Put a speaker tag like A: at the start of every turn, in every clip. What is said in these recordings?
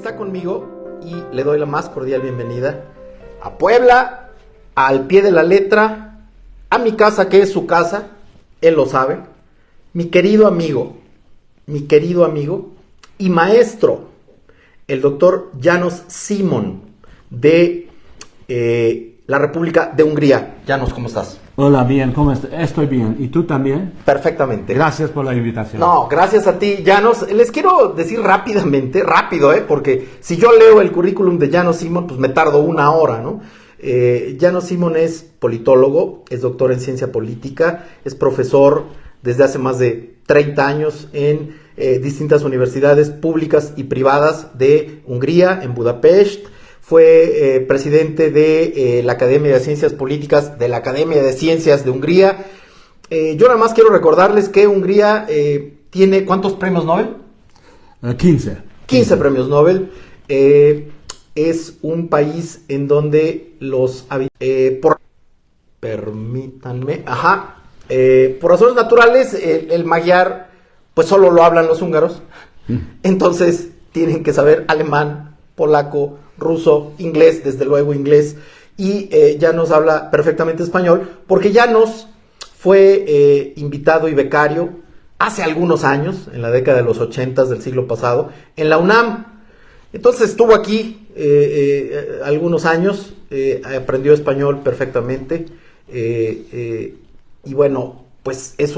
A: está conmigo y le doy la más cordial bienvenida a Puebla, al pie de la letra, a mi casa que es su casa, él lo sabe, mi querido amigo y maestro, el doctor János Simon de la República de Hungría. János, ¿cómo estás?
B: Hola, bien, ¿cómo estás? Estoy bien. ¿Y tú también?
A: Perfectamente.
B: Gracias por la invitación.
A: No, gracias a ti, János. Les quiero decir rápidamente, porque si yo leo el currículum de János Simon, pues me tardo una hora, ¿no? János Simon es politólogo, es doctor en ciencia política, es profesor desde hace más de 30 años en distintas universidades públicas y privadas de Hungría, en Budapest. Fue presidente de la Academia de Ciencias Políticas de la Academia de Ciencias de Hungría. Yo nada más quiero recordarles que Hungría tiene ¿cuántos premios Nobel?
B: 15.
A: 15 premios Nobel. Es un país en donde los permítanme, por razones naturales el magyar pues solo lo hablan los húngaros. Entonces tienen que saber alemán, polaco, ruso, inglés, desde luego inglés, y János habla perfectamente español, porque János fue invitado y becario hace algunos años, en la década de los 80 del siglo pasado, en la UNAM. Entonces estuvo aquí algunos años, aprendió español perfectamente, y bueno, pues es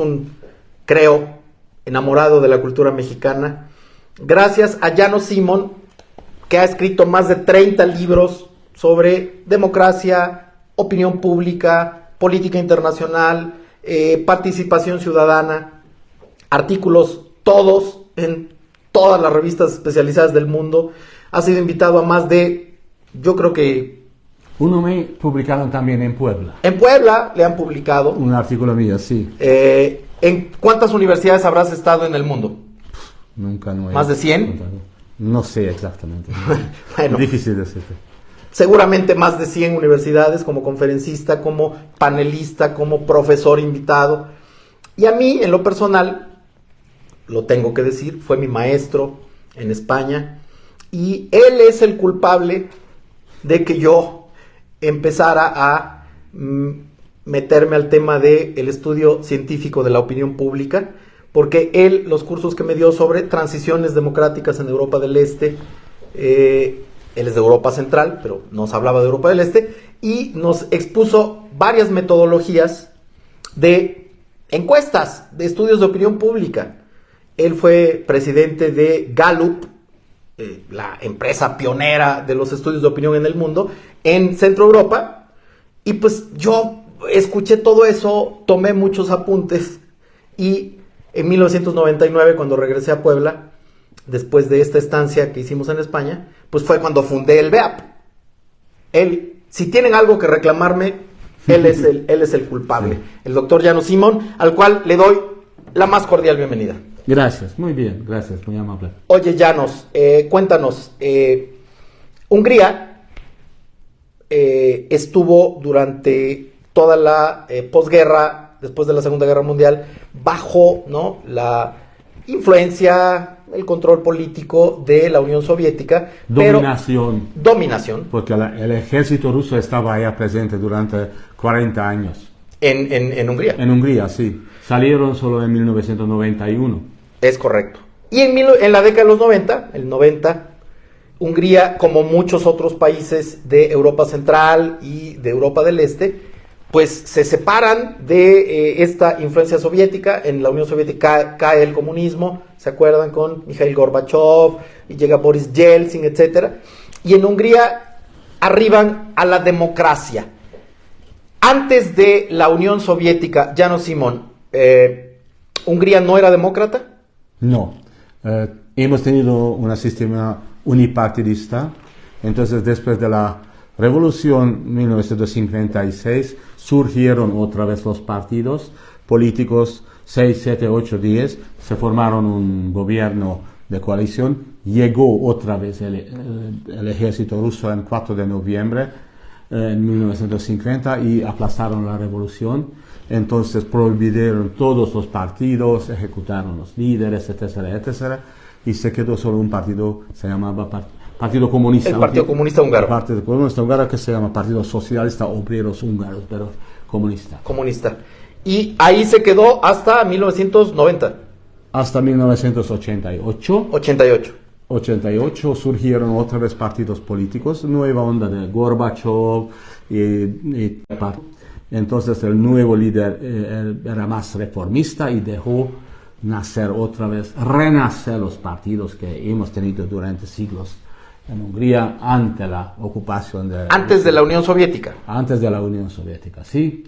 A: creo, enamorado de la cultura mexicana. Gracias a János Simon, que ha escrito más de 30 libros sobre democracia, opinión pública, política internacional, participación ciudadana, artículos todos en todas las revistas especializadas del mundo. Ha sido invitado a más de, yo creo que...
B: Uno me publicaron también en Puebla.
A: En Puebla le han publicado.
B: Un artículo mío, sí.
A: ¿En cuántas universidades habrás estado en el mundo?
B: Nunca no he...
A: ¿Más de 100?
B: Contado. No sé exactamente.
A: Bueno,
B: difícil decirte.
A: Seguramente más de 100 universidades como conferencista, como panelista, como profesor invitado. Y a mí, en lo personal, lo tengo que decir, fue mi maestro en España. Y él es el culpable de que yo empezara a meterme al tema del estudio científico de la opinión pública. Porque él, los cursos que me dio sobre transiciones democráticas en Europa del Este, él es de Europa Central, pero nos hablaba de Europa del Este, y nos expuso varias metodologías de encuestas, de estudios de opinión pública. Él fue presidente de Gallup, la empresa pionera de los estudios de opinión en el mundo, en Centro Europa, y pues yo escuché todo eso, tomé muchos apuntes, y en 1999, cuando regresé a Puebla, después de esta estancia que hicimos en España, pues fue cuando fundé el BEAP. Él, si tienen algo que reclamarme, él es el culpable. Sí. El doctor János Simon, al cual le doy la más cordial bienvenida.
B: Gracias, muy bien, gracias, muy amable.
A: Oye, János, cuéntanos, Hungría estuvo durante toda la posguerra, después de la Segunda Guerra Mundial, bajo, ¿no?, la influencia, el control político de la Unión Soviética.
B: Dominación.
A: Dominación.
B: Porque el ejército ruso estaba allá presente durante 40 años.
A: ¿En Hungría?
B: En Hungría, sí. Salieron solo en 1991.
A: Es correcto. Y en la década de los 90, el 90, Hungría, como muchos otros países de Europa Central y de Europa del Este, pues se separan de esta influencia soviética. En la Unión Soviética cae el comunismo, ¿se acuerdan? Con Mikhail Gorbachev, y llega Boris Yeltsin, etc. Y en Hungría arriban a la democracia. Antes de la Unión Soviética, János Simon, ¿Hungría no era demócrata?
B: No. Hemos tenido un sistema unipartidista. Entonces, después de la Revolución 1956, surgieron otra vez los partidos políticos, 6, 7, 8, 10, se formaron un gobierno de coalición, llegó otra vez el ejército ruso en 4 de noviembre en 1950 y aplazaron la revolución. Entonces prohibieron todos los partidos, ejecutaron los líderes, etcétera, etcétera, y se quedó solo un partido, se llamaba Partido Comunista.
A: El Partido Comunista Húngaro.
B: El Partido Comunista Húngaro, que se llama Partido Socialista Obreros Húngaros, pero comunista.
A: Comunista. Y ahí se quedó hasta 1990.
B: Hasta 1988. 88 surgieron otra vez partidos políticos, nueva onda de Gorbachev y entonces el nuevo líder era más reformista y dejó nacer otra vez, renacer los partidos que hemos tenido durante siglos en Hungría ante la ocupación de...
A: Antes de la Unión Soviética.
B: Antes de la Unión Soviética, sí.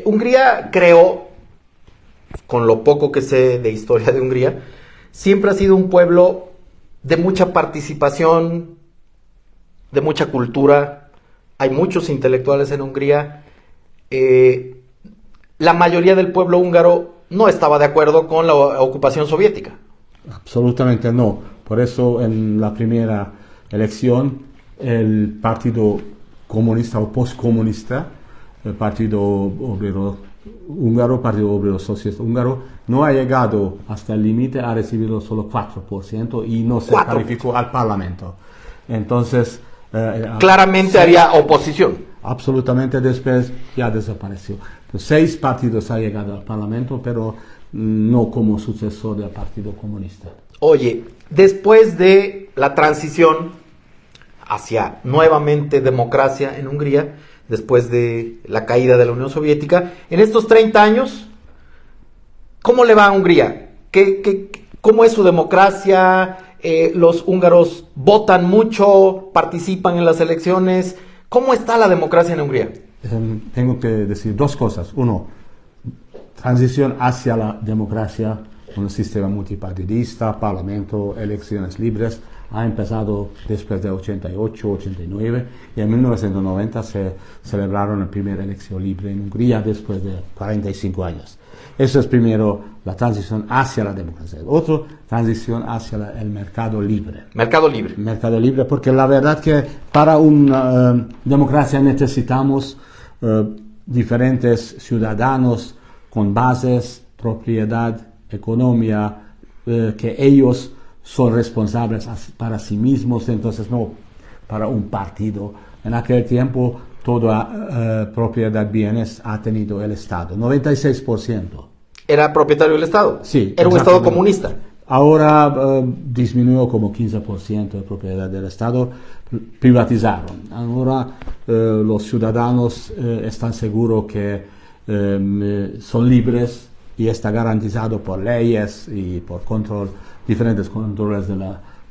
A: Hungría creó, con lo poco que sé de historia de Hungría, siempre ha sido un pueblo de mucha participación, de mucha cultura. Hay muchos intelectuales en Hungría. La mayoría del pueblo húngaro no estaba de acuerdo con la ocupación soviética.
B: Absolutamente no. Por eso en la primera elección el Partido Comunista o Postcomunista, el Partido Obrero Húngaro, Partido Obrero Socialista Húngaro, no ha llegado hasta el límite, ha recibido solo 4% y no se calificó al Parlamento. Entonces...
A: claramente había oposición.
B: Absolutamente, después ya desapareció. 6 partidos han llegado al Parlamento, pero no como sucesor del Partido Comunista.
A: Oye, después de la transición hacia nuevamente democracia en Hungría, después de la caída de la Unión Soviética, en estos 30 años, ¿cómo le va a Hungría? ¿Cómo es su democracia? Los húngaros votan mucho, participan en las elecciones. ¿Cómo está la democracia en Hungría?
B: Tengo que decir 2 cosas. Uno, transición hacia la democracia, un sistema multipartidista, parlamento, elecciones libres, ha empezado después de 88, 89 y en 1990 se celebraron la primera elección libre en Hungría después de 45 años. Eso es primero la transición hacia la democracia. Otro, transición hacia el mercado libre.
A: Mercado libre.
B: Mercado libre, porque la verdad que para una democracia necesitamos diferentes ciudadanos con bases, propiedad, economía, que ellos son responsables para sí mismos, entonces no para un partido. En aquel tiempo toda propiedad bienes ha tenido el Estado, 96%.
A: ¿Era propietario del Estado?
B: Sí.
A: ¿Era un Estado comunista?
B: Ahora disminuyó como 15% de propiedad del Estado, privatizaron. Ahora los ciudadanos están seguros que son libres y está garantizado por leyes y por diferentes controles de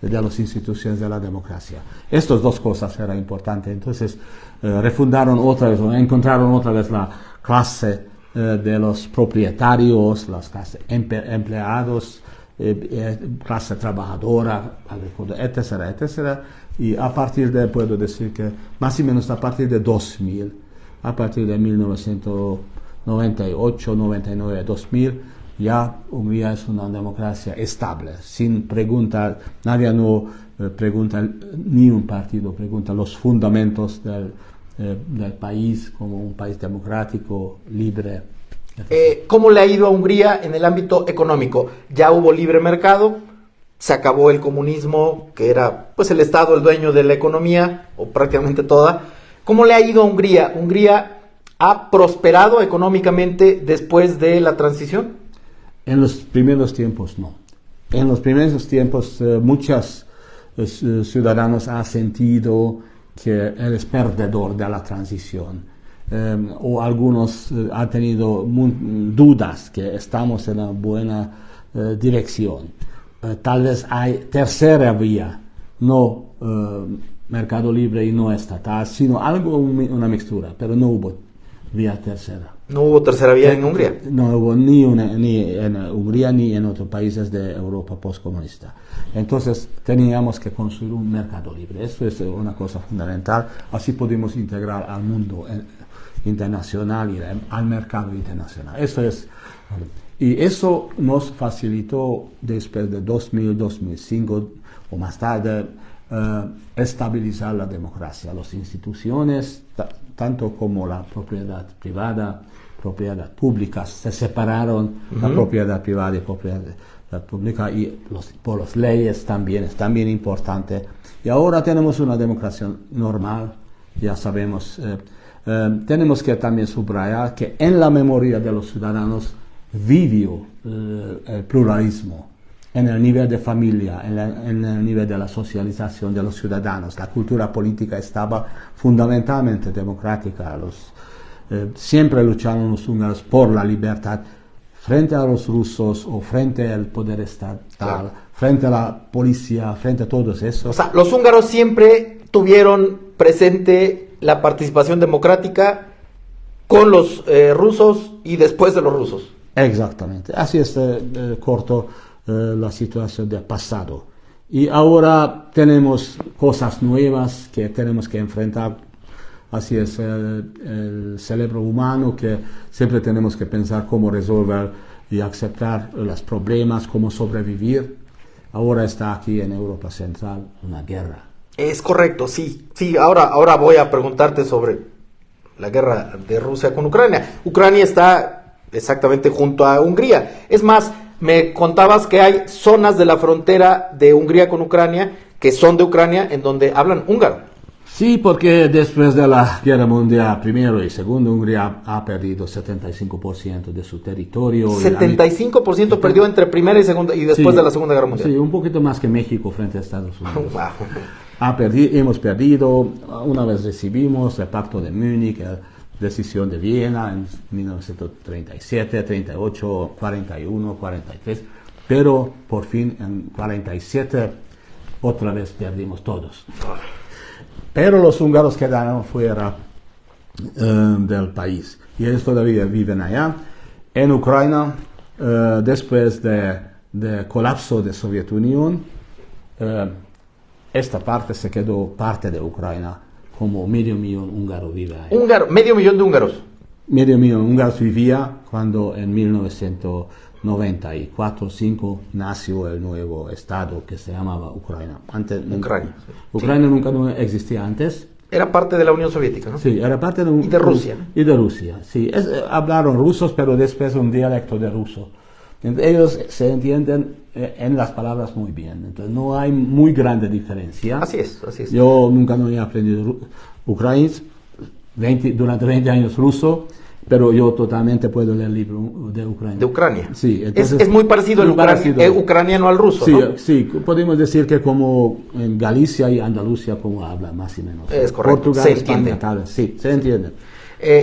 B: las instituciones de la democracia. Estas 2 cosas eran importantes. Entonces refundaron otra vez, o encontraron otra vez la clase de los propietarios, las clases empleados, clase trabajadora, etcétera, etcétera. Y a partir de, puedo decir que más o menos a partir de 2000, a partir de 1998, 99, 2000, ya Hungría es una democracia estable, sin preguntar, nadie no pregunta, ni un partido pregunta los fundamentos del país como un país democrático, libre.
A: ¿Cómo le ha ido a Hungría en el ámbito económico? Ya hubo libre mercado, se acabó el comunismo, que era pues el Estado el dueño de la economía, o prácticamente toda. ¿Cómo le ha ido a Hungría? ¿Hungría ha prosperado económicamente después de la transición?
B: En los primeros tiempos no. En los primeros tiempos muchos ciudadanos han sentido que él es perdedor de la transición. O algunos han tenido dudas que estamos en una buena dirección. Tal vez hay tercera vía, no mercado libre y no estatal, sino algo, una mixtura, pero no hubo vía tercera.
A: ¿No hubo tercera vía en Hungría?
B: No hubo ni en Hungría ni en otros países de Europa postcomunista. Entonces teníamos que construir un mercado libre. Eso es una cosa fundamental. Así pudimos integrar al mundo internacional y al mercado internacional. Eso es. Y eso nos facilitó después de 2000, 2005 o más tarde estabilizar la democracia, las instituciones, tanto como la propiedad privada, propiedad pública, se separaron la propiedad privada y propiedad pública, y por las leyes también es también importante. Y ahora tenemos una democracia normal, ya sabemos. Tenemos que también subrayar que en la memoria de los ciudadanos vivió el pluralismo en el nivel de familia, en el nivel de la socialización de los ciudadanos. La cultura política estaba fundamentalmente democrática. Siempre lucharon los húngaros por la libertad frente a los rusos o frente al poder estatal, frente a la policía, frente a todos esos.
A: O sea, los húngaros siempre tuvieron presente la participación democrática con los rusos y después de los rusos.
B: Exactamente, así es corto la situación del pasado. Y ahora tenemos cosas nuevas que tenemos que enfrentar. Así es el cerebro humano, que siempre tenemos que pensar cómo resolver y aceptar los problemas, cómo sobrevivir. Ahora está aquí en Europa Central una guerra.
A: Es correcto, sí. Ahora voy a preguntarte sobre la guerra de Rusia con Ucrania. Ucrania está exactamente junto a Hungría. Es más, me contabas que hay zonas de la frontera de Hungría con Ucrania que son de Ucrania en donde hablan húngaro.
B: Sí, porque después de la Guerra Mundial Primero y Segundo, Hungría ha perdido 75% de su territorio.
A: 75% perdió entre Primera y Segunda y después de la Segunda Guerra Mundial.
B: Sí, un poquito más que México frente a Estados Unidos.
A: Wow.
B: Hemos perdido, una vez recibimos el Pacto de Múnich, la decisión de Viena en 1937, 38, 41, 43, pero por fin en 47 otra vez perdimos todos. Pero los húngaros quedaron fuera del país y ellos todavía viven allá. En Ucrania, después del colapso de Soviet Unión, esta parte se quedó parte de Ucrania, como medio millón húngaro vive ahí.
A: Medio millón de húngaros.
B: Medio millón húngaros vivía cuando en 1994-5 nació el nuevo estado que se llamaba Ucrania.
A: Ucrania.
B: Ucrania nunca no existía antes.
A: Era parte de la Unión Soviética, ¿no?
B: Sí, era parte
A: y de Rusia.
B: Y de Rusia, sí. Hablaron rusos, pero después un dialecto de ruso. Ellos se entienden en las palabras muy bien, entonces no hay muy grande diferencia.
A: Así es.
B: Yo nunca no he aprendido ucraniano, durante 20 años ruso, pero yo totalmente puedo leer el libro de Ucrania.
A: De Ucrania.
B: Sí, entonces,
A: es muy parecido el ucraniano al ruso,
B: sí,
A: ¿no?
B: Sí, podemos decir que como en Galicia y Andalucía como habla más o menos.
A: Es correcto,
B: Portugal,
A: se
B: España,
A: entiende.
B: tal vez. Sí, se entiende.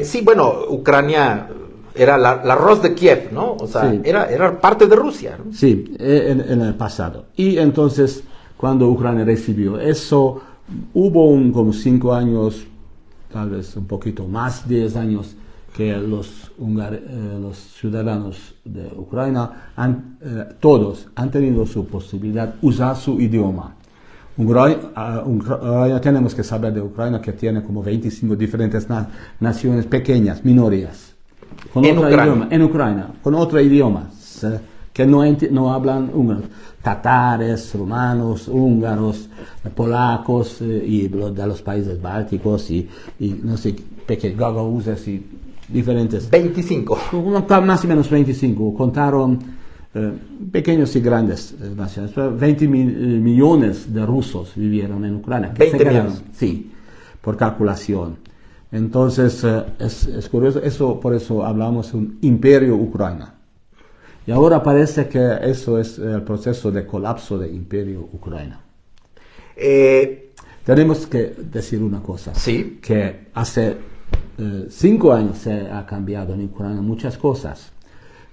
A: Sí, bueno, Ucrania era la Rus de Kiev, ¿no? O sea,
B: Sí.
A: era parte de Rusia, ¿no?
B: Sí, en el pasado. Y entonces, cuando Ucrania recibió eso, hubo como 5 años, tal vez un poquito más, 10 años, que los ciudadanos de Ucrania, todos han tenido su posibilidad de usar su idioma. Ucrania, tenemos que saber de Ucrania que tiene como 25 diferentes naciones pequeñas, minorías. En Ucrania, con otro idioma, que no hablan húngaros. Tatares, rumanos, húngaros, polacos y de los países bálticos y no sé, gagauzes y diferentes.
A: 25.
B: Más o menos 25. Contaron pequeños y grandes naciones. 20 millones de rusos vivieron en Ucrania.
A: 20 millones.
B: Sí, por calculación. Entonces, es curioso, por eso hablamos de un imperio ucraniano. Y ahora parece que eso es el proceso de colapso del imperio ucraniano. Tenemos que decir una cosa.
A: Sí.
B: Que hace 5 años se ha cambiado en Ucrania muchas cosas.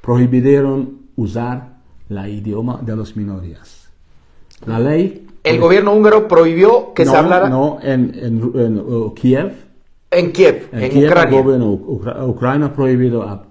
B: Prohibieron usar el idioma de las minorías. La ley...
A: El gobierno húngaro prohibió que se hablara...
B: No, en Kiev.
A: En Kiev, en
B: Kiev,
A: Ucrania.
B: El gobierno Ucrania ha prohibido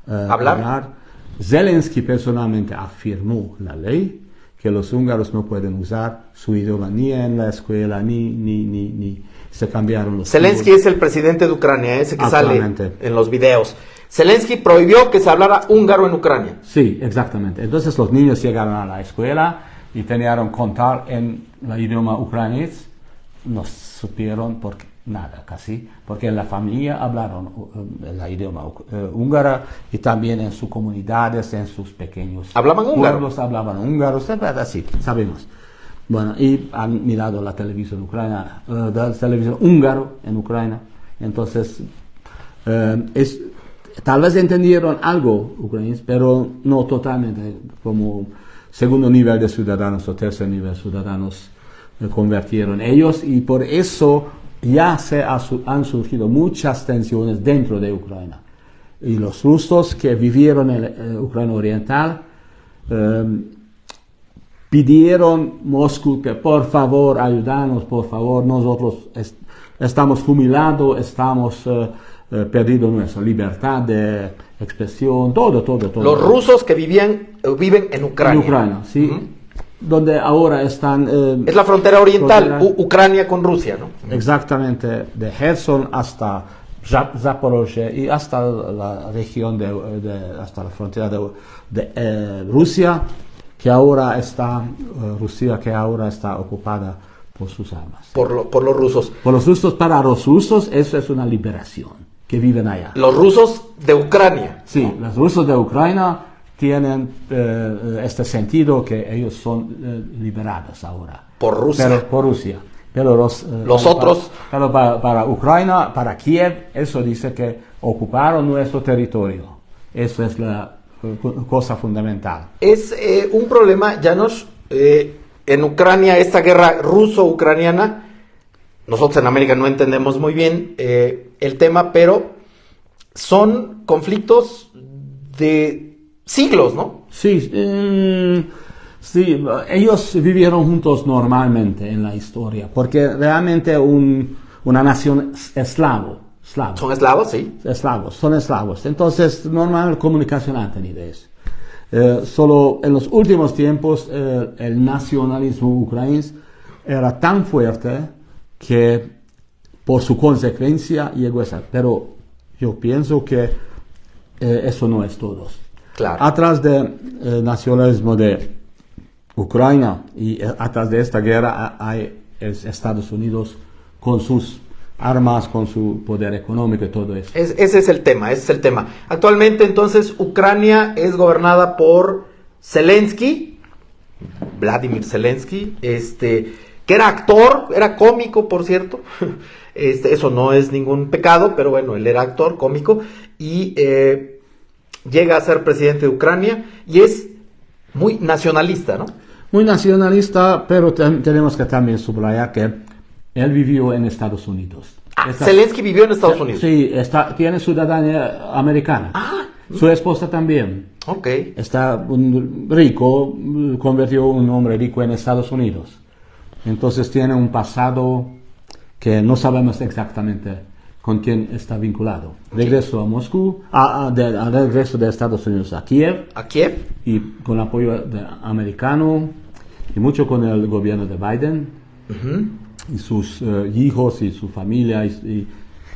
B: hablar. Zelensky personalmente afirmó la ley que los húngaros no pueden usar su idioma ni en la escuela, ni se cambiaron los
A: Zelensky
B: símbolos.
A: es el presidente de Ucrania, ese que sale
B: Actualmente.
A: en los videos. Zelensky prohibió que se hablara húngaro en Ucrania.
B: Sí, exactamente. Entonces los niños llegaron a la escuela y tenían que contar en el idioma ucraniano. No supieron porque nada casi, porque en la familia hablaron el idioma húngaro y también en sus comunidades, en sus pequeños
A: ¿Hablaban húngaro?
B: pueblos hablaban húngaro, así, sabemos. Bueno, y han mirado la televisión ucraniana, la televisión húngaro en Ucrania, entonces tal vez entendieron algo ucraniano, pero no totalmente, como segundo nivel de ciudadanos o tercer nivel de ciudadanos convirtieron ellos, y por eso ya han surgido muchas tensiones dentro de Ucrania. Y los rusos que vivieron en Ucrania Oriental pidieron Moscú que por favor ayúdanos, por favor, nosotros estamos jubilados, estamos perdido nuestra libertad de expresión, todo.
A: Los rusos que viven en Ucrania.
B: En Ucrania, sí. Donde ahora están...
A: es la frontera oriental, Ucrania con Rusia, ¿no?
B: Exactamente, de Gerson hasta Zaporozhye y hasta la región hasta la frontera de Rusia, que ahora está ocupada por sus armas.
A: Por los rusos.
B: Por los rusos, para los rusos eso es una liberación, que viven allá.
A: Los rusos de Ucrania.
B: Sí, los rusos de Ucrania tienen este sentido que ellos son liberados ahora.
A: Por Rusia.
B: Pero, por Rusia. Pero
A: los otros...
B: Para Ucrania, para Kiev, eso dice que ocuparon nuestro territorio. Eso es la cosa fundamental.
A: Es un problema, János, en Ucrania, esta guerra ruso-ucraniana, nosotros en América no entendemos muy bien el tema, pero son conflictos de siglos, ¿no?
B: Sí, sí, ellos vivieron juntos normalmente en la historia, porque realmente una nación eslavo.
A: ¿Son eslavos? Sí.
B: Son eslavos. Entonces, normal comunicación han tenido eso. Solo en los últimos tiempos el nacionalismo ucraniano era tan fuerte que por su consecuencia llegó a ser. Pero yo pienso que eso no es todo.
A: Claro.
B: Atrás del nacionalismo de Ucrania y atrás de esta guerra hay Estados Unidos con sus armas, con su poder económico y todo eso.
A: Ese es el tema. Actualmente, entonces, Ucrania es gobernada por Zelensky, Vladimir Zelensky, que era actor, era cómico, por cierto. Eso no es ningún pecado, pero bueno, él era actor, cómico, y llega a ser presidente de Ucrania, y es muy nacionalista, ¿no?
B: Muy nacionalista, pero tenemos que también subrayar que él vivió en Estados Unidos.
A: Zelensky vivió en Estados Unidos.
B: Sí, tiene ciudadanía americana. Su esposa también.
A: Ok.
B: Está rico, convirtió un hombre rico en Estados Unidos. Entonces tiene un pasado que no sabemos exactamente con quién está vinculado. Regreso a Moscú, regreso de Estados Unidos a Kiev.
A: A Kiev.
B: Y con apoyo americano y mucho con el gobierno de Biden. Y sus hijos y su familia y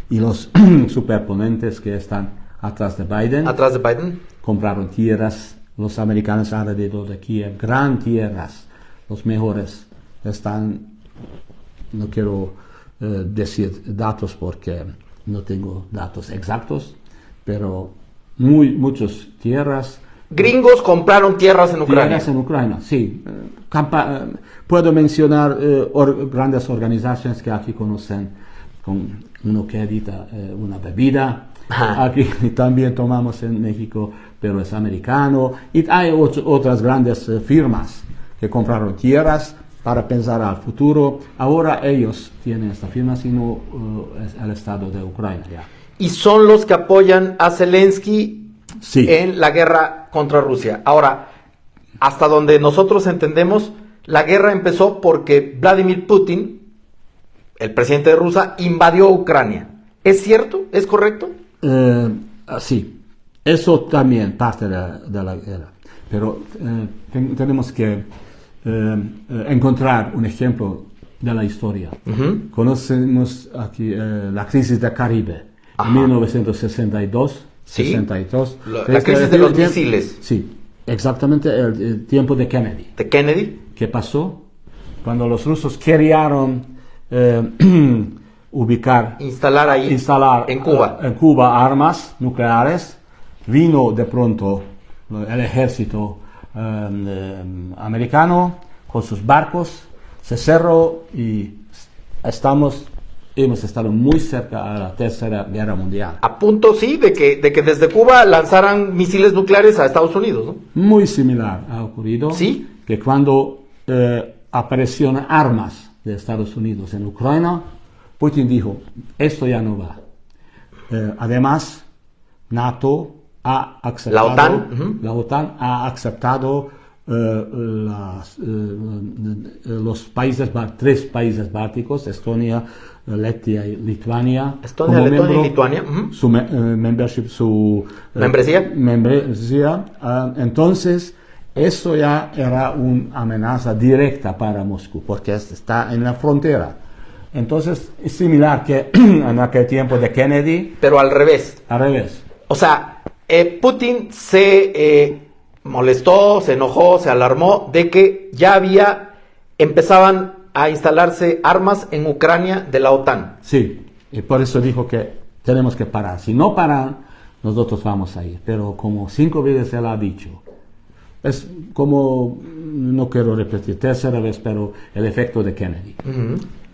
B: los superponentes que están atrás de Biden.
A: Atrás de Biden.
B: Compraron tierras, los americanos alrededor de Kiev, gran tierras, los mejores. No quiero decir datos porque no tengo datos exactos, pero muchas tierras.
A: Gringos compraron tierras en Ucrania.
B: Tierras en Ucrania, sí. Puedo mencionar grandes organizaciones que aquí conocen, con uno que edita una bebida. Aquí también tomamos en México, pero es americano. Y hay otras grandes firmas que compraron tierras para pensar al futuro. Ahora ellos tienen esta firma, sino es el Estado de Ucrania ya.
A: Y son los que apoyan a Zelensky.
B: Sí.
A: En la guerra contra Rusia. Ahora, hasta donde nosotros entendemos, la guerra empezó porque Vladimir Putin, el presidente de Rusia, invadió Ucrania. ¿Es cierto? ¿Es correcto?
B: Sí, eso también parte de la guerra. Pero tenemos que encontrar un ejemplo de la historia. Conocemos aquí la crisis del Caribe, en 1962.
A: Sí,
B: 62.
A: La crisis de los misiles.
B: Sí, exactamente el tiempo de Kennedy.
A: ¿De Kennedy?
B: ¿Qué pasó? Cuando los rusos querían
A: instalar ahí en Cuba.
B: En Cuba armas nucleares. Vino de pronto el ejército americano con sus barcos, se cerró y hemos estado muy cerca a la Tercera Guerra Mundial.
A: A punto, sí, de que desde Cuba lanzaran misiles nucleares a Estados Unidos, ¿no?
B: Muy similar ha ocurrido.
A: Sí.
B: Que cuando aparecieron armas de Estados Unidos en Ucrania, Putin dijo, esto ya no va. Además, NATO ha aceptado, la OTAN ha aceptado tres países bálticos, Estonia, Letonia y Lituania.
A: Estonia, Letonia y Lituania.
B: Su membresía. Entonces, eso ya era una amenaza directa para Moscú, porque está en la frontera. Entonces, es similar que en aquel tiempo de Kennedy.
A: Pero al revés.
B: Al revés.
A: O sea, Putin se molestó, se enojó, se alarmó de que ya empezaban a instalarse armas en Ucrania de la OTAN.
B: Sí, y por eso dijo que tenemos que parar. Si no paran, nosotros vamos a ir. Pero como 5 veces él ha dicho, es como, no quiero repetir, tercera vez, pero el efecto de Kennedy.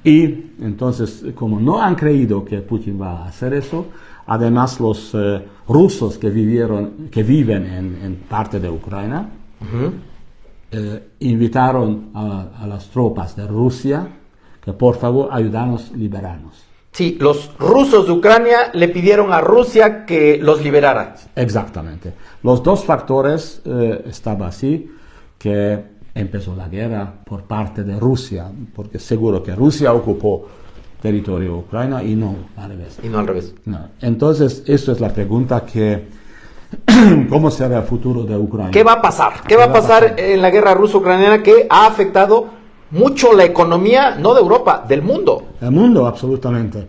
B: Y entonces, como no han creído que Putin va a hacer eso, además los rusos que viven en parte de Ucrania, invitaron a las tropas de Rusia que por favor ayudarnos a liberarnos.
A: Sí, los rusos de Ucrania le pidieron a Rusia que los liberara.
B: Exactamente. Los dos factores estaban así, que empezó la guerra por parte de Rusia, porque seguro que Rusia ocupó territorio de Ucrania y no al revés.
A: Y no al revés.
B: No. Entonces, eso es la pregunta ¿cómo será el futuro de Ucrania?
A: ¿Qué va a pasar? ¿Qué va a pasar en la guerra ruso-ucraniana que ha afectado mucho la economía, no de Europa, del mundo?
B: El mundo, absolutamente.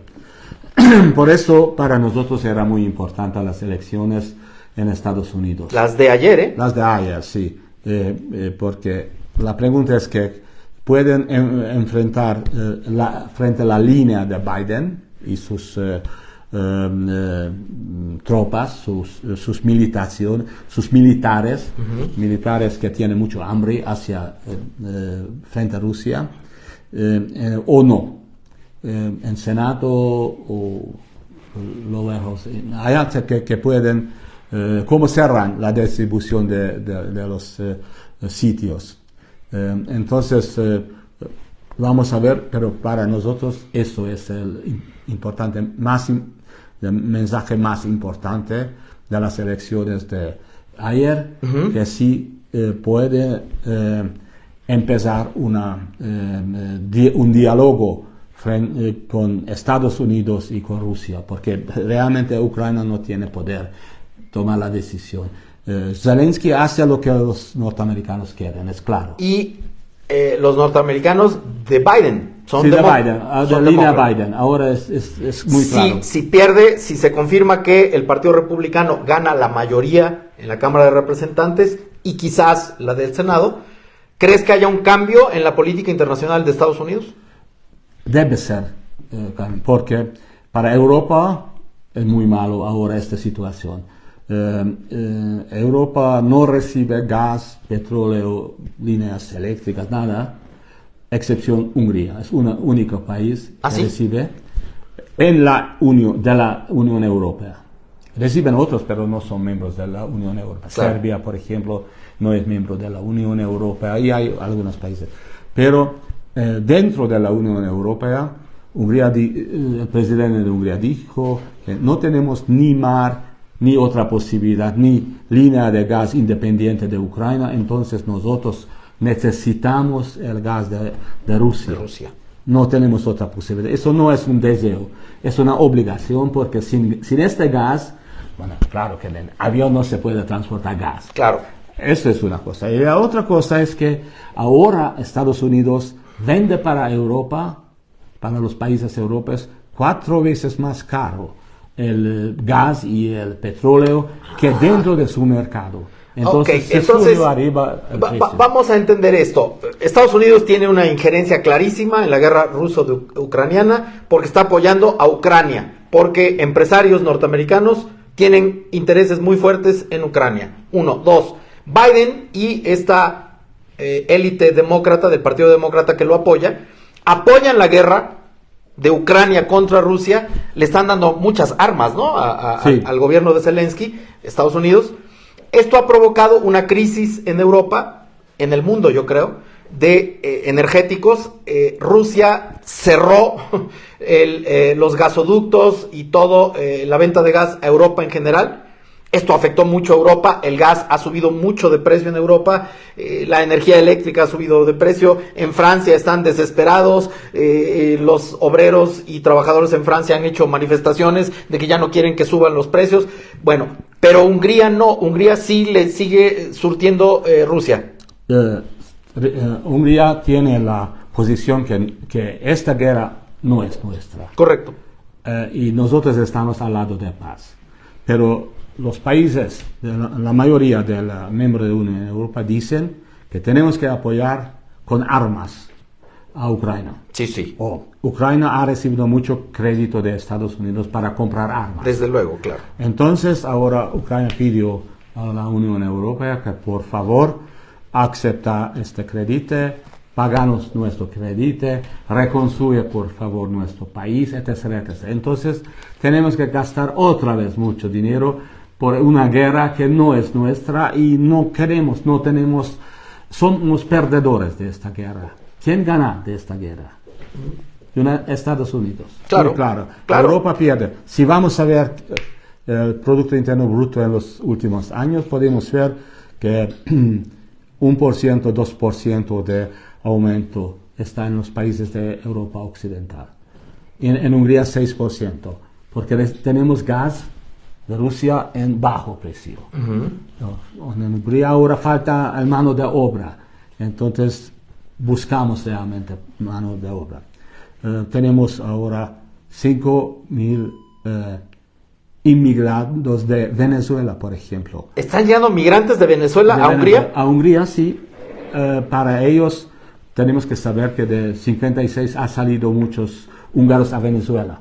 B: Por eso, para nosotros era muy importante las elecciones en Estados Unidos.
A: Las de ayer, ¿eh?
B: Las de ayer, sí. Porque la pregunta es que pueden enfrentar frente a la línea de Biden y sus tropas, sus militares, militares que tienen mucho hambre frente a Rusia, o no. En Senado o Lower House, hay que pueden, cómo cerran la distribución de los sitios. Entonces, vamos a ver, pero para nosotros eso es el mensaje más importante de las elecciones de ayer, que sí puede empezar un diálogo con Estados Unidos y con Rusia, porque realmente Ucrania no tiene poder tomar la decisión. Zelensky hace lo que los norteamericanos quieren, es claro.
A: Y los norteamericanos de Biden son
B: de línea Biden. Ahora es muy claro.
A: Si pierde, si se confirma que el Partido Republicano gana la mayoría en la Cámara de Representantes y quizás la del Senado, ¿crees que haya un cambio en la política internacional de Estados Unidos?
B: Debe ser, porque para Europa es muy malo ahora esta situación. Europa no recibe gas, petróleo, líneas eléctricas, nada, excepción Hungría. Es un único país que recibe de la Unión Europea. Reciben otros, pero no son miembros de la Unión Europea. Claro. Serbia, por ejemplo, no es miembro de la Unión Europea, y hay algunos países. Pero dentro de la Unión Europea, el presidente de Hungría dijo que no tenemos ni mar, ni otra posibilidad, ni línea de gas independiente de Ucrania, entonces nosotros necesitamos el gas de Rusia. No tenemos otra posibilidad. Eso no es un deseo, es una obligación, porque sin este gas, bueno, claro que en el avión no se puede transportar gas.
A: Claro.
B: Eso es una cosa. Y la otra cosa es que ahora Estados Unidos vende para Europa, para los países europeos, 4 veces más caro el gas y el petróleo que dentro de su mercado. Entonces,
A: Ok, entonces
B: subió arriba el precio.
A: vamos a entender esto. Estados Unidos tiene una injerencia clarísima en la guerra ruso-ucraniana porque está apoyando a Ucrania, porque empresarios norteamericanos tienen intereses muy fuertes en Ucrania. Uno, dos, Biden y esta élite demócrata del Partido Demócrata que lo apoyan la guerra de Ucrania contra Rusia, le están dando muchas armas, ¿no?
B: Sí.
A: Al gobierno de Zelensky, Estados Unidos. Esto ha provocado una crisis en Europa, en el mundo yo creo, de energéticos. Rusia cerró los gasoductos y todo, la venta de gas a Europa en general. Esto afectó mucho a Europa, el gas ha subido mucho de precio en Europa, la energía eléctrica ha subido de precio, en Francia están desesperados, los obreros y trabajadores en Francia han hecho manifestaciones de que ya no quieren que suban los precios. Bueno, pero Hungría no, Hungría sí le sigue surtiendo Rusia.
B: Hungría tiene la posición que esta guerra no es nuestra.
A: Correcto.
B: Y nosotros estamos al lado de paz. Pero los países, la mayoría de los miembros de la Unión Europea dicen que tenemos que apoyar con armas a Ucrania.
A: Sí, sí.
B: Ucrania ha recibido mucho crédito de Estados Unidos para comprar armas.
A: Desde luego, claro.
B: Entonces, ahora Ucrania pidió a la Unión Europea que por favor acepta este crédito, paganos nuestro crédito, reconstruye por favor nuestro país, etc., etc. Entonces, tenemos que gastar otra vez mucho dinero por una guerra que no es nuestra y no queremos, no tenemos, somos perdedores de esta guerra. ¿Quién gana de esta guerra? Estados Unidos.
A: Claro,
B: claro.
A: claro.
B: Europa pierde. Si vamos a ver el Producto Interno Bruto en los últimos años, podemos ver que 1%, 2% de aumento está en los países de Europa Occidental. En Hungría 6%, porque tenemos gas de Rusia en bajo precio. En Hungría ahora falta el mano de obra, entonces buscamos realmente mano de obra. Tenemos ahora 5.000 inmigrantes de Venezuela, por ejemplo.
A: ¿Están llegando migrantes de Venezuela a Hungría?
B: A Hungría sí. Para ellos tenemos que saber que de 56 ha salido muchos húngaros a Venezuela.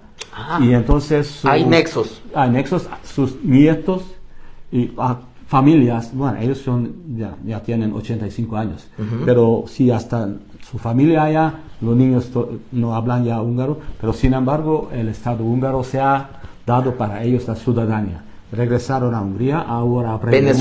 B: Y entonces
A: hay nexos.
B: Hay nexos, sus nietos y familias, bueno, ellos ya tienen 85 años, pero si hasta su familia allá, los niños no hablan ya húngaro, pero sin embargo el Estado húngaro se ha dado para ellos la ciudadanía. Regresaron a Hungría, ahora aprenden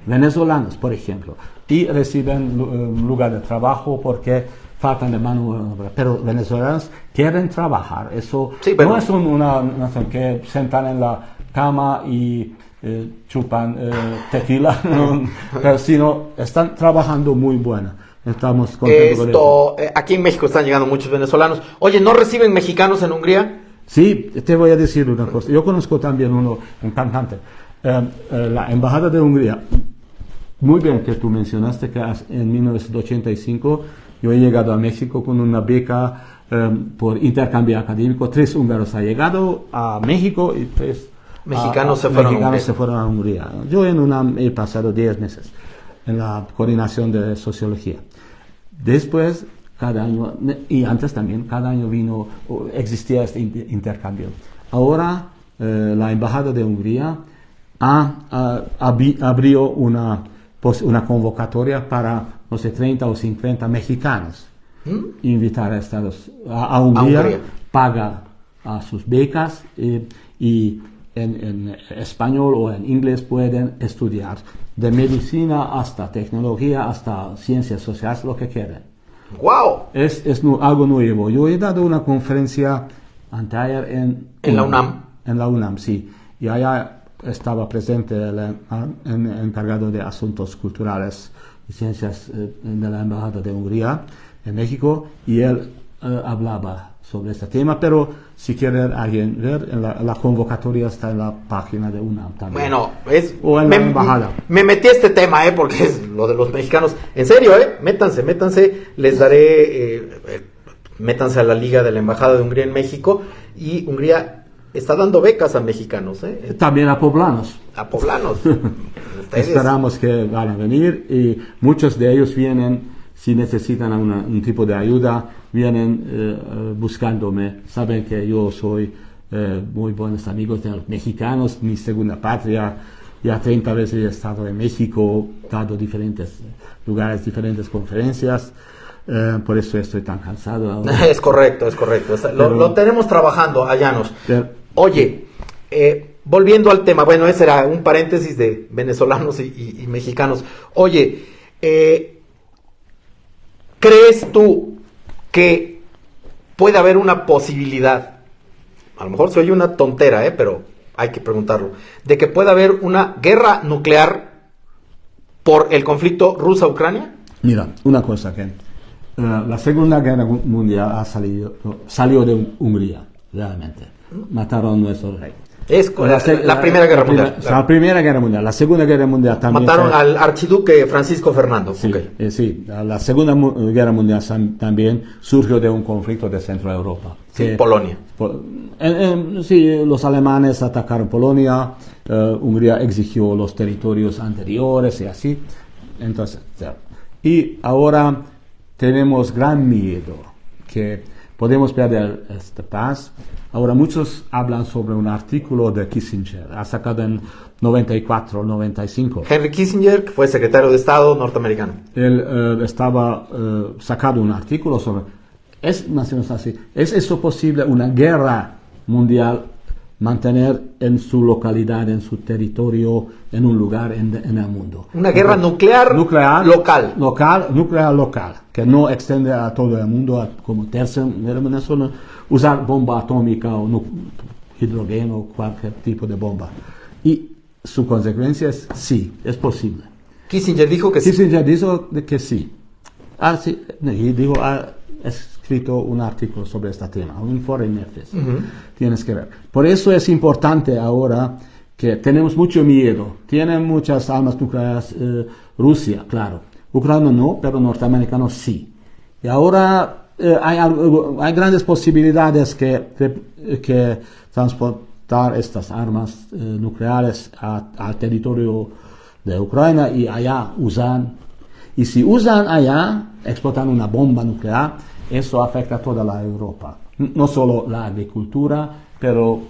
B: venezolanos, por ejemplo, y reciben lugar de trabajo porque faltan de mano de obra, pero venezolanos quieren trabajar. Eso sí, no es una nación que sentan en la cama y chupan tequila, pero sino están trabajando muy bueno. Estamos contentos con eso.
A: Aquí en México están llegando muchos venezolanos. Oye, ¿no reciben mexicanos en Hungría?
B: Sí, te voy a decir una cosa. Yo conozco también un cantante. La embajada de Hungría, muy bien que tú mencionaste que en 1985 yo he llegado a México con una beca por intercambio académico. 3 húngaros han llegado a México y 3
A: mexicanos se fueron
B: a Hungría. Yo he pasado 10 meses en la coordinación de sociología. Después, cada año, y antes también, cada año existía este intercambio. Ahora, la embajada de Hungría abrió una convocatoria para, no sé, 30 o 50 mexicanos. Invitar a Hungría, paga a sus becas y en español o en inglés pueden estudiar, de medicina hasta tecnología, hasta ciencias sociales, lo que quieran.
A: ¡Wow!
B: Es algo nuevo. Yo he dado una conferencia anteayer
A: en la UNAM.
B: En la UNAM, sí. Y allá estaba presente el encargado de asuntos culturales y ciencias de la Embajada de Hungría en México, y él hablaba sobre este tema, pero si quiere alguien ver, la convocatoria está en la página de UNAM también.
A: Bueno,
B: o en la embajada.
A: Me metí a este tema, porque es lo de los mexicanos. En serio, métanse, les daré, métanse a la liga de la Embajada de Hungría en México, y Hungría está dando becas a mexicanos, ¿eh?
B: También a poblanos.
A: A poblanos.
B: Esperamos que van a venir y muchos de ellos vienen, si necesitan un tipo de ayuda, vienen buscándome. Saben que yo soy muy buenos amigos de los mexicanos, mi segunda patria. Ya 30 veces he estado en México, dado diferentes lugares, diferentes conferencias. Por eso estoy tan cansado ahora.
A: Es correcto. Lo tenemos trabajando a Llanos. Oye, volviendo al tema, bueno, ese era un paréntesis de venezolanos y mexicanos. Oye, ¿crees tú que puede haber una posibilidad? A lo mejor se oye una tontera, pero hay que preguntarlo. De que pueda haber una guerra nuclear por el conflicto Rusia-Ucrania.
B: Mira, una cosa, Ken. La Segunda Guerra Mundial salió de Hungría, realmente. Mataron a nuestro rey.
A: Es la Primera Guerra Mundial.
B: La Primera Guerra Mundial. La Segunda Guerra Mundial también.
A: Mataron al archiduque Francisco Fernando.
B: Sí,
A: okay.
B: Sí. La Segunda Guerra Mundial también surgió de un conflicto de Centro Europa.
A: Sí, Polonia.
B: Sí, los alemanes atacaron Polonia, Hungría exigió los territorios anteriores y así. Entonces, y ahora tenemos gran miedo que podemos perder esta paz. Ahora muchos hablan sobre un artículo de Kissinger, ha sacado en 94, 95.
A: Henry Kissinger, que fue secretario de Estado norteamericano.
B: Él estaba sacando un artículo sobre, más o menos así, ¿es eso posible, una guerra mundial, mantener en su localidad, en su territorio, en un lugar en el mundo?
A: Una guerra nuclear local.
B: Nuclear local, que no extiende a todo el mundo, como tercer mundo, usar bomba atómica o hidrógeno, cualquier tipo de bomba. Y su consecuencia es sí, es posible.
A: Kissinger dijo que sí.
B: Kissinger dijo que sí. Sí, y dijo, escrito un artículo sobre este tema, un Foreign Affairs. Tienes que ver. Por eso es importante ahora que tenemos mucho miedo. Tienen muchas armas nucleares Rusia, claro. Ucrania no, pero norteamericanos sí. Y ahora hay grandes posibilidades que transportar estas armas nucleares al territorio de Ucrania y allá usan. Y si usan allá, explotan una bomba nuclear, eso afecta a toda la Europa. No solo la agricultura, pero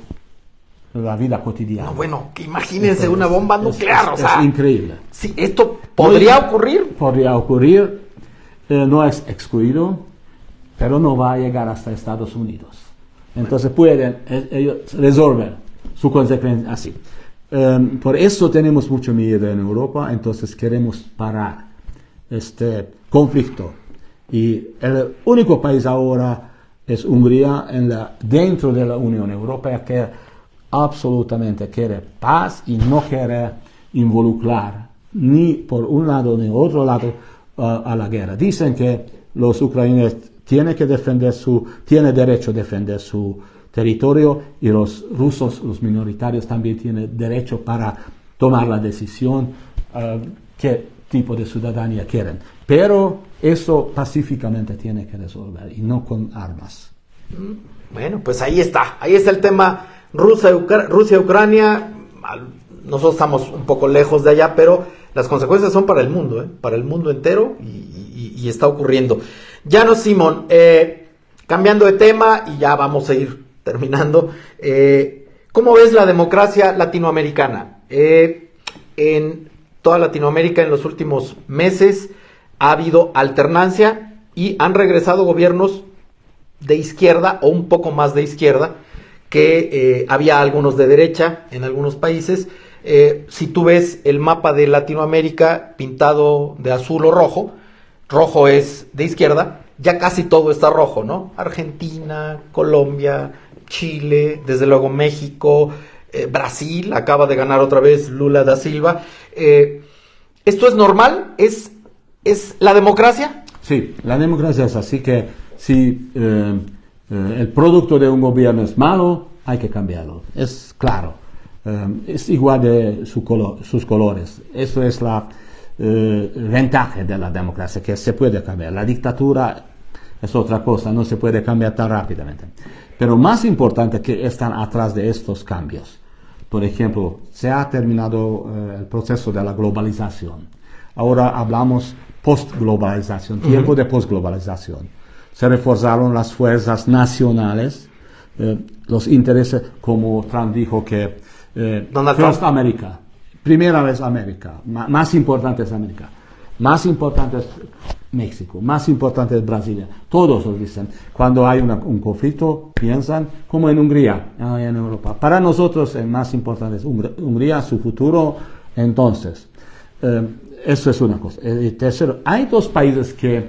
B: la vida cotidiana.
A: No, bueno, que imagínense una bomba nuclear,
B: es increíble.
A: Sí, ¿esto podría ocurrir?
B: Podría ocurrir, no es excluido, pero no va a llegar hasta Estados Unidos. Entonces pueden ellos resolver su consecuencia así. Por eso tenemos mucho miedo en Europa, entonces queremos parar este conflicto. Y el único país ahora es Hungría dentro de la Unión Europea que absolutamente quiere paz y no quiere involucrar ni por un lado ni otro lado a la guerra. Dicen que los ucranianos tienen derecho a defender su territorio y los rusos, los minoritarios, también tienen derecho para tomar la decisión qué tipo de ciudadanía quieren. Pero eso pacíficamente tiene que resolver y no con armas.
A: Bueno, pues ahí está el tema Rusia-Ucrania. Nosotros estamos un poco lejos de allá, pero las consecuencias son para el mundo, para el mundo entero y está ocurriendo. Llanos Simón, cambiando de tema y ya vamos a ir terminando. ¿Cómo ves la democracia latinoamericana? En toda Latinoamérica en los últimos meses ha habido alternancia y han regresado gobiernos de izquierda o un poco más de izquierda, que había algunos de derecha en algunos países. Si tú ves el mapa de Latinoamérica pintado de azul o rojo, rojo es de izquierda, ya casi todo está rojo, ¿no? Argentina, Colombia, Chile, desde luego México, Brasil, acaba de ganar otra vez Lula da Silva. ¿Esto es normal? ¿Es la democracia?
B: Sí, la democracia es así que si el producto de un gobierno es malo, hay que cambiarlo. Es claro. Es igual de sus colores. Eso es la ventaja de la democracia, que se puede cambiar. La dictadura es otra cosa, no se puede cambiar tan rápidamente. Pero más importante que están atrás de estos cambios. Por ejemplo, se ha terminado el proceso de la globalización. Ahora hablamos post-globalización, tiempo de post-globalización. Se reforzaron las fuerzas nacionales, los intereses, como Trump dijo que First America, primera vez América, más importante es América, más importante es México, más importante es Brasil. Todos lo dicen. Cuando hay un conflicto, piensan como en Hungría, en Europa. Para nosotros el más importante es Hungría, su futuro. Entonces, eso es una cosa. Y tercero, hay dos países que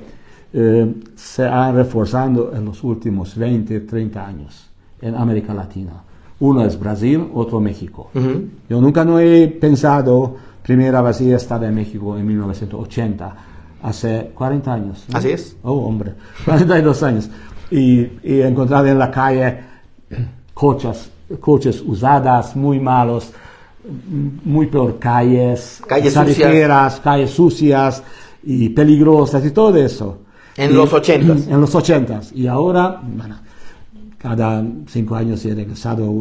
B: se han reforzado en los últimos 20, 30 años en América Latina. Uno es Brasil, otro México. Yo nunca no he pensado, primera vez he estado en México en 1980, hace 40 años. ¿No?
A: Así es.
B: Oh, hombre, 42 años. Y encontrar en la calle coches usadas, muy malos, muy peor calles
A: sucias.
B: Calles sucias y peligrosas y todo eso.
A: En los 80s.
B: En los 80s. Y ahora, bueno, cada 5 años he regresado,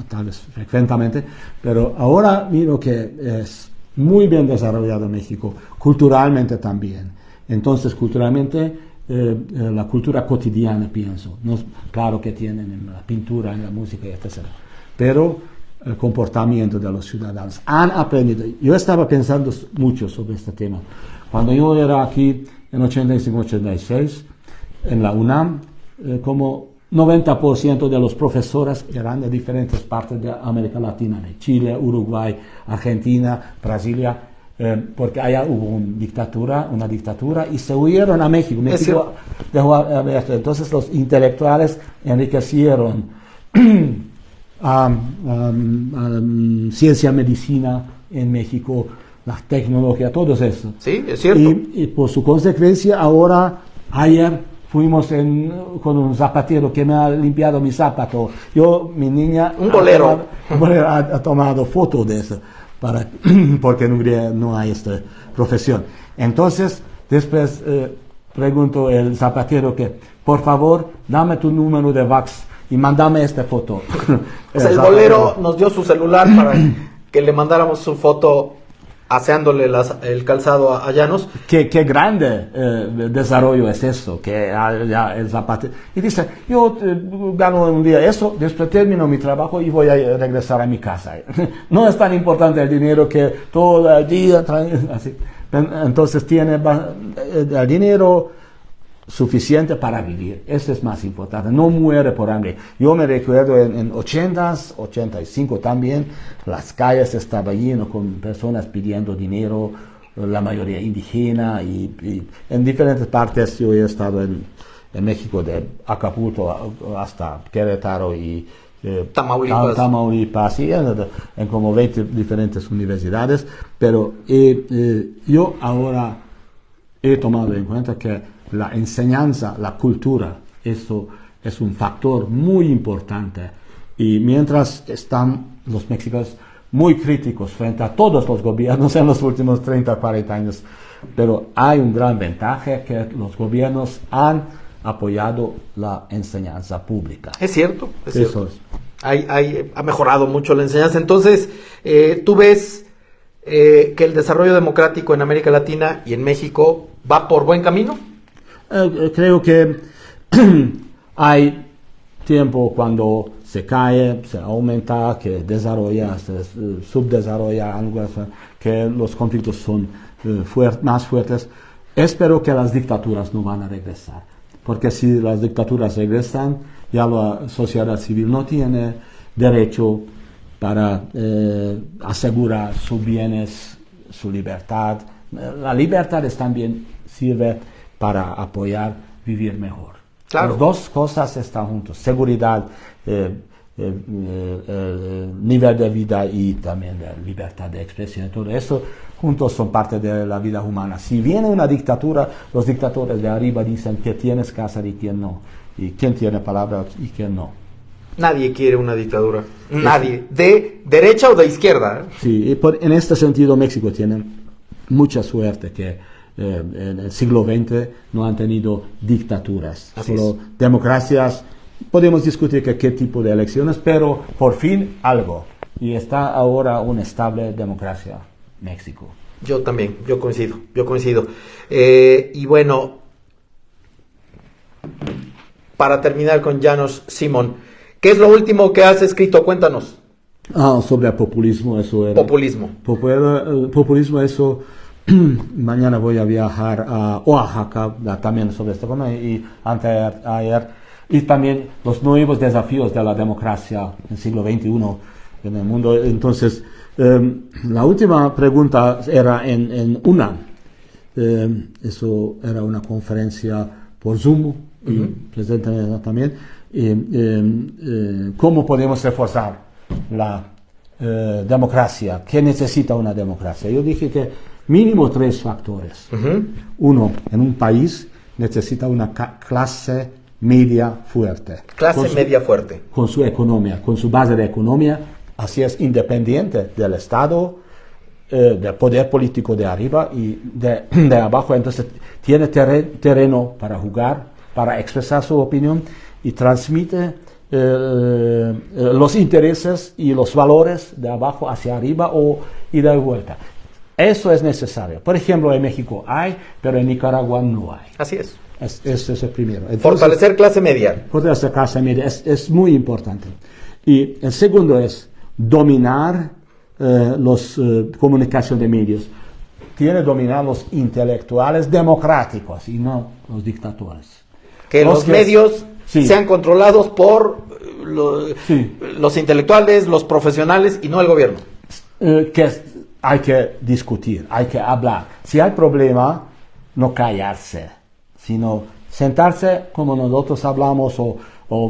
B: tal vez frecuentemente, pero ahora miro que es muy bien desarrollado México, culturalmente también. Entonces, culturalmente, la cultura cotidiana, pienso, no, claro que tienen en la pintura, en la música, etc. Pero el comportamiento de los ciudadanos han aprendido. Yo estaba pensando mucho sobre este tema. Cuando yo era aquí en 85-86, en la UNAM, como 90% de los profesores eran de diferentes partes de América Latina, de Chile, Uruguay, Argentina, Brasilia, porque allá hubo una dictatura y se huyeron a México. México dejó abierto. Entonces los intelectuales enriquecieron ciencia, medicina en México, la tecnología, todo eso.
A: Sí, es cierto.
B: Y por su consecuencia, ayer fuimos con un zapatero que me ha limpiado mi zapato. Mi niña...
A: Un bolero.
B: Ha tomado foto de eso, porque en Hungría no hay esta profesión. Entonces, después pregunto al zapatero que, por favor, dame tu número de fax y mándame esta foto.
A: El bolero nos dio su celular para que le mandáramos su foto aseándole el calzado a Llanos.
B: Qué grande desarrollo es eso, que ya el zapatero. Y dice, yo gano un día eso, después termino mi trabajo y voy a regresar a mi casa. No es tan importante el dinero que todo el día, así. Entonces tiene el dinero suficiente para vivir. Eso es más importante. No muere por hambre. Yo me recuerdo en 80s, 85 también, las calles estaban llenas con personas pidiendo dinero, la mayoría indígena y en diferentes partes. Yo he estado en México, de Acapulco hasta Querétaro y Tamaulipas y en como 20 diferentes universidades. Pero yo ahora he tomado en cuenta que la enseñanza, la cultura, eso es un factor muy importante. Y mientras están los mexicanos muy críticos frente a todos los gobiernos en los últimos 30, 40 años, pero hay un gran ventaja que los gobiernos han apoyado la enseñanza pública.
A: Es cierto, es
B: eso
A: cierto. Ha mejorado mucho la enseñanza. Entonces, tú ves que el desarrollo democrático en América Latina y en México va por buen camino.
B: Creo que hay tiempo cuando se cae, se aumenta, que desarrolla, se subdesarrolla, que los conflictos son más fuertes. Espero que las dictaduras no van a regresar, porque si las dictaduras regresan, ya la sociedad civil no tiene derecho para asegurar sus bienes, su libertad. La libertad también sirve para apoyar vivir mejor.
A: Claro.
B: Las dos cosas están juntos, seguridad, nivel de vida y también la libertad de expresión. Todo eso juntos son parte de la vida humana. Si viene una dictadura, los dictadores de arriba dicen que tienes que hacer y quién no, y quién tiene palabra y quién no.
A: Nadie quiere una dictadura, nadie, de derecha o de izquierda.
B: Sí, y en este sentido México tiene mucha suerte que en el siglo XX no han tenido dictaturas, solo democracias podemos discutir qué tipo de elecciones, pero por fin algo. Y está ahora una estable democracia México.
A: Yo también, yo coincido. Y bueno, para terminar con János Simon, ¿qué es lo último que has escrito? Cuéntanos.
B: Sobre el populismo, eso era.
A: Populismo.
B: Populismo, eso. Mañana voy a viajar a Oaxaca, también sobre este tema, y ayer, y también los nuevos desafíos de la democracia en el siglo XXI en el mundo. Entonces, la última pregunta era en UNAM. Eso era una conferencia por Zoom, y presente también. ¿Cómo podemos reforzar la democracia? ¿Qué necesita una democracia? Yo dije que mínimo 3 factores. Uno, en un país necesita una clase media fuerte.
A: Media fuerte.
B: Con su economía, con su base de economía, así es, independiente del Estado, del poder político de arriba y de abajo. Entonces tiene terreno para jugar, para expresar su opinión y transmite los intereses y los valores de abajo hacia arriba y de vuelta. Eso es necesario. Por ejemplo, en México hay, pero en Nicaragua no hay.
A: Así es.
B: Ese es el primero. Entonces,
A: fortalecer clase media.
B: Fortalecer clase media es muy importante. Y el segundo es dominar los comunicación de medios. Tiene que dominar los intelectuales democráticos y no los dictadores.
A: Que los medios sean controlados por los intelectuales, los profesionales y no el gobierno.
B: Hay que discutir, hay que hablar. Si hay problema, no callarse, sino sentarse como nosotros hablamos o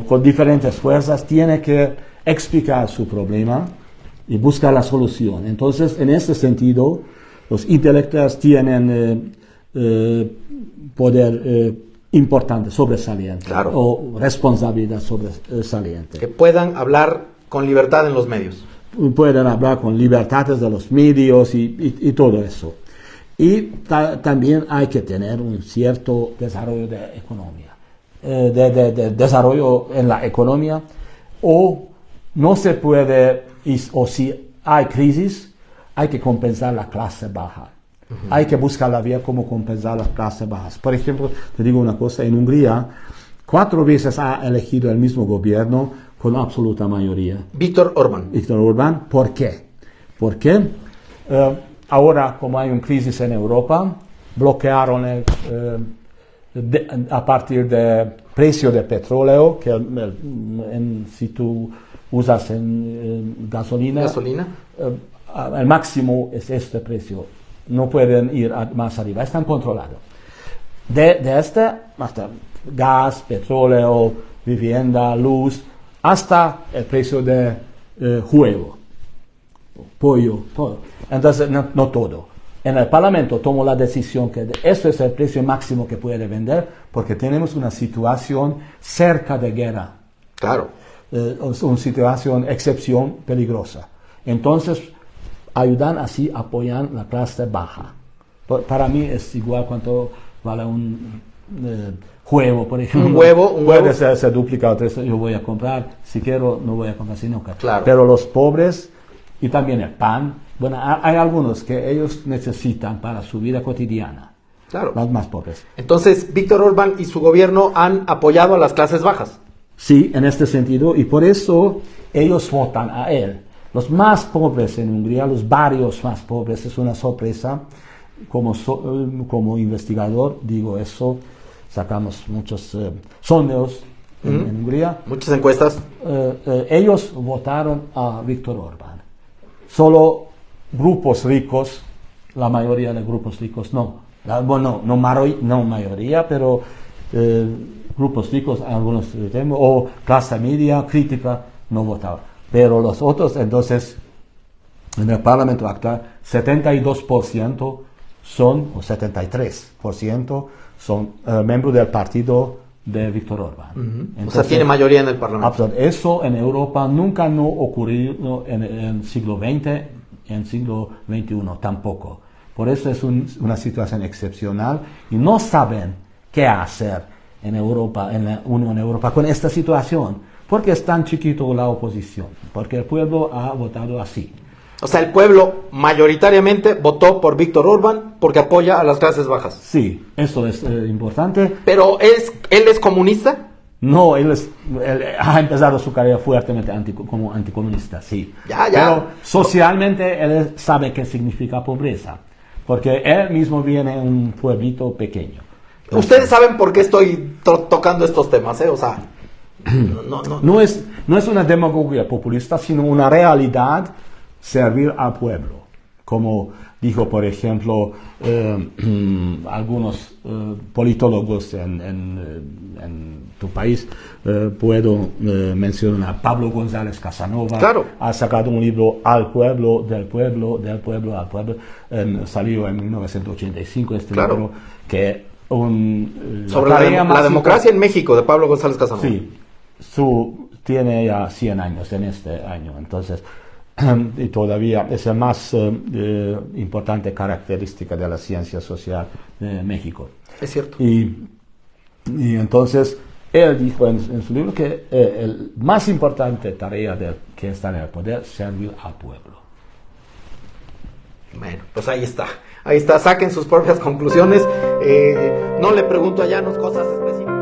B: con diferentes fuerzas, tiene que explicar su problema y buscar la solución. Entonces, en este sentido, los intelectuales tienen poder importante, sobresaliente,
A: claro,
B: o responsabilidad sobresaliente.
A: Que puedan hablar con libertad en los medios.
B: Pueden hablar con libertades de los medios y todo eso. Y también hay que tener un cierto desarrollo de economía, de desarrollo en la economía, o no se puede, o si hay crisis, hay que compensar la clase baja. Hay que buscar la vía como compensar las clases bajas. Por ejemplo, te digo una cosa, en Hungría 4 veces ha elegido el mismo gobierno con absoluta mayoría.
A: Víctor Orbán.
B: ¿Por qué? Porque ahora, como hay una crisis en Europa, bloquearon a partir del precio del petróleo, que si tú usas en gasolina, el máximo es este precio. No pueden ir más arriba, están controlados. De hasta gas, petróleo, vivienda, luz, hasta el precio de huevo, pollo, todo. Entonces, no todo. En el Parlamento tomó la decisión que eso es el precio máximo que puede vender porque tenemos una situación cerca de guerra.
A: Claro.
B: Una situación, excepción peligrosa. Entonces, ayudan así, apoyan la clase baja. Para mí es igual cuánto vale un huevo, por ejemplo.
A: Un huevo.
B: Puede ser duplicado, yo voy a comprar, si quiero, no voy a comprar sin nunca.
A: Claro.
B: Pero los pobres, y también el pan, bueno, hay algunos que ellos necesitan para su vida cotidiana.
A: Claro.
B: Los más pobres.
A: Entonces, Víctor Orbán y su gobierno han apoyado a las clases bajas.
B: Sí, en este sentido, y por eso ellos votan a él. Los más pobres en Hungría, los barrios más pobres, es una sorpresa. Como investigador, digo eso, sacamos muchos sondeos en Hungría.
A: Muchas encuestas.
B: Ellos votaron a Víctor Orbán. Solo grupos ricos, la mayoría de grupos ricos no. No mayoría, pero grupos ricos, algunos o clase media, crítica, no votaron. Pero los otros, entonces, en el Parlamento actual, 72% son, o 73% son miembros del partido de Víctor Orbán. Entonces,
A: o sea, tiene mayoría en el Parlamento.
B: Eso en Europa nunca no ocurrió en el siglo XX, en el siglo XXI tampoco. Por eso es una situación excepcional y no saben qué hacer en Europa, en la Unión Europea, con esta situación. Porque es tan chiquito la oposición, porque el pueblo ha votado así.
A: O sea, el pueblo mayoritariamente votó por Víctor Orbán porque apoya a las clases bajas.
B: Sí, eso es importante.
A: Pero él es comunista.
B: No, él ha empezado su carrera fuertemente como anticomunista, sí.
A: Ya.
B: Pero socialmente él sabe qué significa pobreza, porque él mismo viene de un pueblito pequeño. Entonces,
A: ustedes saben por qué estoy tocando estos temas, ¿eh? O sea,
B: no es una demagogia populista, sino una realidad servir al pueblo. Como dijo, por ejemplo, algunos politólogos en tu país, puedo mencionar a Pablo González Casanova.
A: Claro.
B: Ha sacado un libro Al pueblo, del pueblo, del pueblo, al pueblo. Salió en 1985 este
A: Claro.
B: libro, que
A: sobre la democracia en México, de Pablo González Casanova.
B: Sí, tiene ya 100 años en este año, entonces, y todavía es la más importante característica de la ciencia social de México.
A: Es cierto.
B: Y entonces, él dijo en su libro que la más importante tarea que está en el poder es servir al pueblo.
A: Bueno, pues ahí está, saquen sus propias conclusiones. No le pregunto a Llanos cosas específicas.